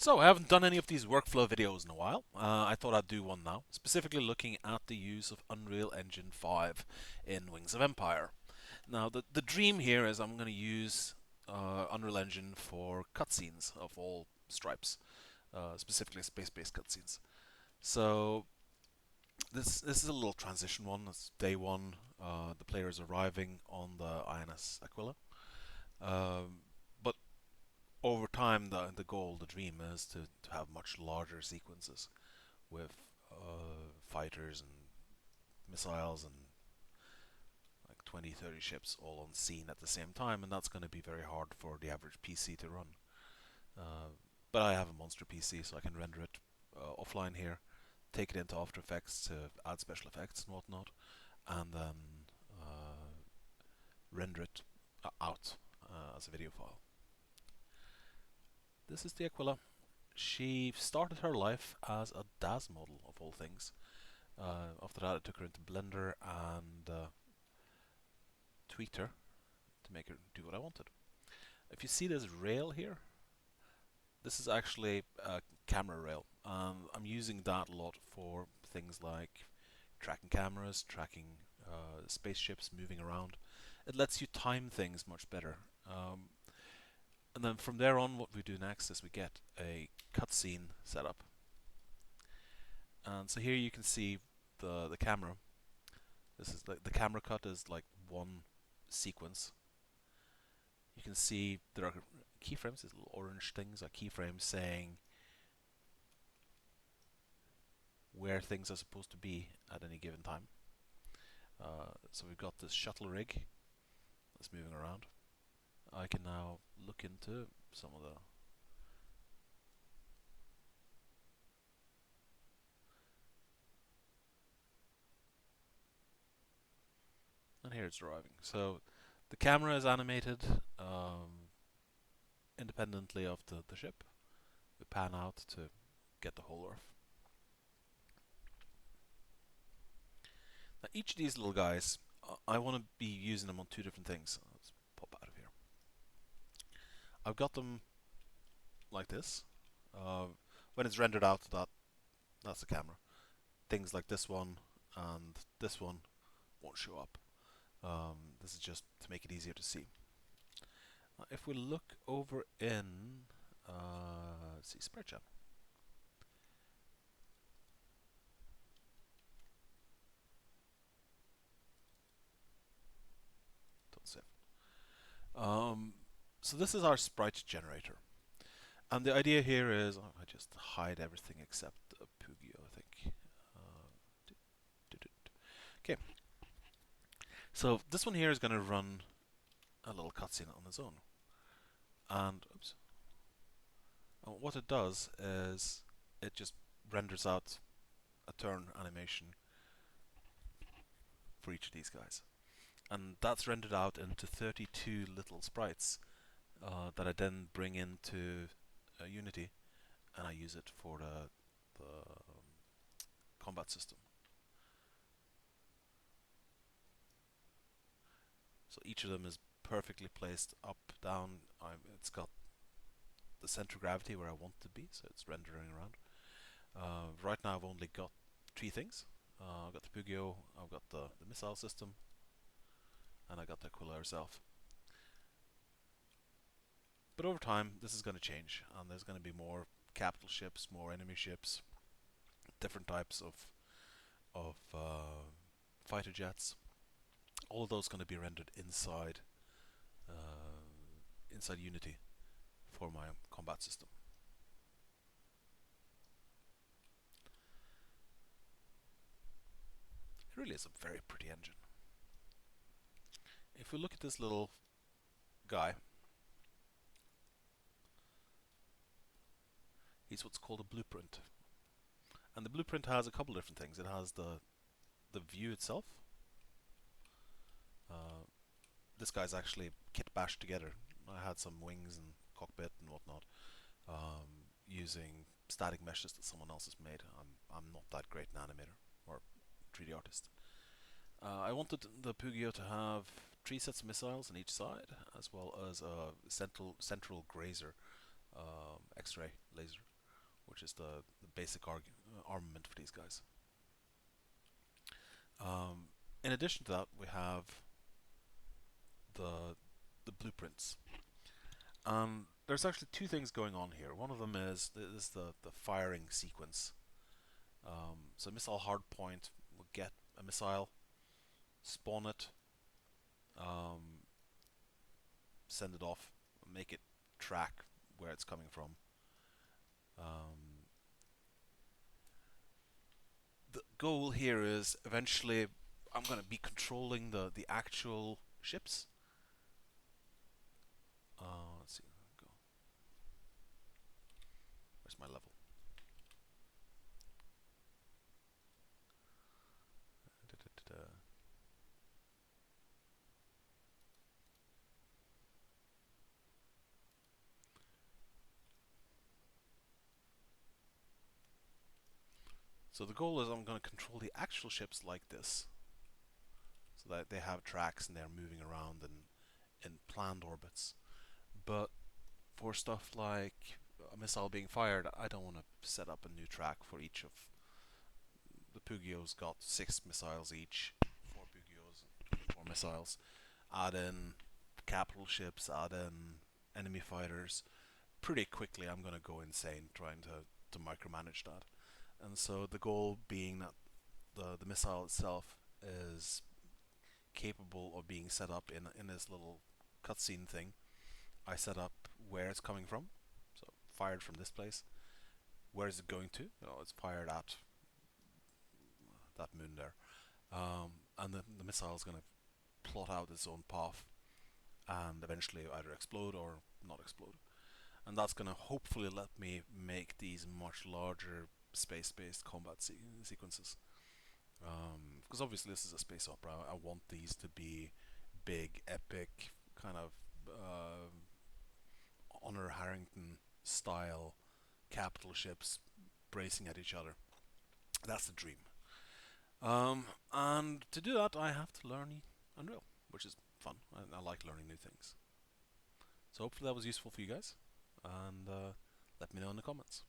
So, I haven't done any of these workflow videos in a while. I thought I'd do one now, specifically looking at the use of Unreal Engine 5 in Wings of Empire. Now, the dream here is I'm going to use Unreal Engine for cutscenes of all stripes, specifically space-based cutscenes. So, this is a little transition one. It's day one. The player is arriving on the INS Aquila. Um, but over time, the goal, the dream, is to have much larger sequences with fighters and missiles and like 20, 30 ships all on scene at the same time, and that's going to be very hard for the average PC to run. Uh, but I have a monster PC, so I can render it offline here, take it into After Effects to add special effects and whatnot, and then render it out as a video file. This is the Aquila. She started her life as a DAS model, of all things. After that, I took her into Blender and tweaked her to make her do what I wanted. If you see this rail here, this is actually a camera rail. I'm using that a lot for things like tracking cameras, tracking spaceships moving around. It lets you time things much better. And then from there on, what we do next is we get a cutscene setup. And so here you can see the camera. This is the camera cut is like one sequence. You can see there are keyframes, these little orange things are keyframes saying where things are supposed to be at any given time. So we've got this shuttle rig that's moving around. I can now look into some of the... And here it's arriving. So the camera is animated independently of the ship. We pan out to get the whole Earth. Now each of these little guys, I want to be using them on two different things. Let's pop out of here. I've got them like this. When it's rendered out, that's the camera. Things like this one and this one won't show up. This is just to make it easier to see. If we look over in, let's see, Sprite Channel. Don't save. So this is our sprite generator. And the idea here is, I just hide everything except Pugio, I think. Okay, so this one here is going to run a little cutscene on its own. And oops, what it does is it just renders out a turn animation for each of these guys. And that's rendered out into 32 little sprites that I then bring into Unity, and I use it for the combat system. So each of them is perfectly placed up, down. It's got the center of gravity where I want it to be, so it's rendering around. Right now I've only got three things. I've got the Pugio, I've got the missile system, and I got the Aquila herself. But over time, this is going to change, and there's going to be more capital ships, more enemy ships, different types of fighter jets. All of those going to be rendered inside Unity for my combat system. It really is a very pretty engine. If we look at this little guy, he's what's called a blueprint. And the blueprint has a couple different things. It has the view itself. This guy's actually kit bashed together. I had some wings and cockpit and whatnot using static meshes that someone else has made. I'm not that great an animator or 3D artist. I wanted the Pugio to have three sets of missiles on each side, as well as a central grazer X-ray laser. which is the basic armament for these guys. In addition to that, we have the blueprints. There's actually two things going on here. One of them is the firing sequence. So missile hardpoint will get a missile, spawn it, um, send it off, make it track where it's coming from. The goal here is eventually I'm going to be controlling the actual ships. Let's see, go. Where's my level? Da-da-da-da. So the goal is I'm going to control the actual ships like this, so that they have tracks and they're moving around in planned orbits. But for stuff like a missile being fired, I don't want to set up a new track for each of the Pugios. Got 6 missiles each, 4 Pugios, 4 missiles. Add in capital ships, add in enemy fighters. Pretty quickly, I'm going to go insane trying to micromanage that. And so the goal being that the missile itself is capable of being set up in this little cutscene thing. I set up where it's coming from, so fired from this place. Where is it going to? It's fired at that moon there, and the missile is going to plot out its own path and eventually either explode or not explode. And that's going to hopefully let me make these much larger space-based combat sequences. Because obviously this is a space opera. I want these to be big, epic, kind of Honor Harrington style capital ships bracing at each other. That's the dream. And to do that, I have to learn Unreal, which is fun. I like learning new things. So hopefully that was useful for you guys, and let me know in the comments.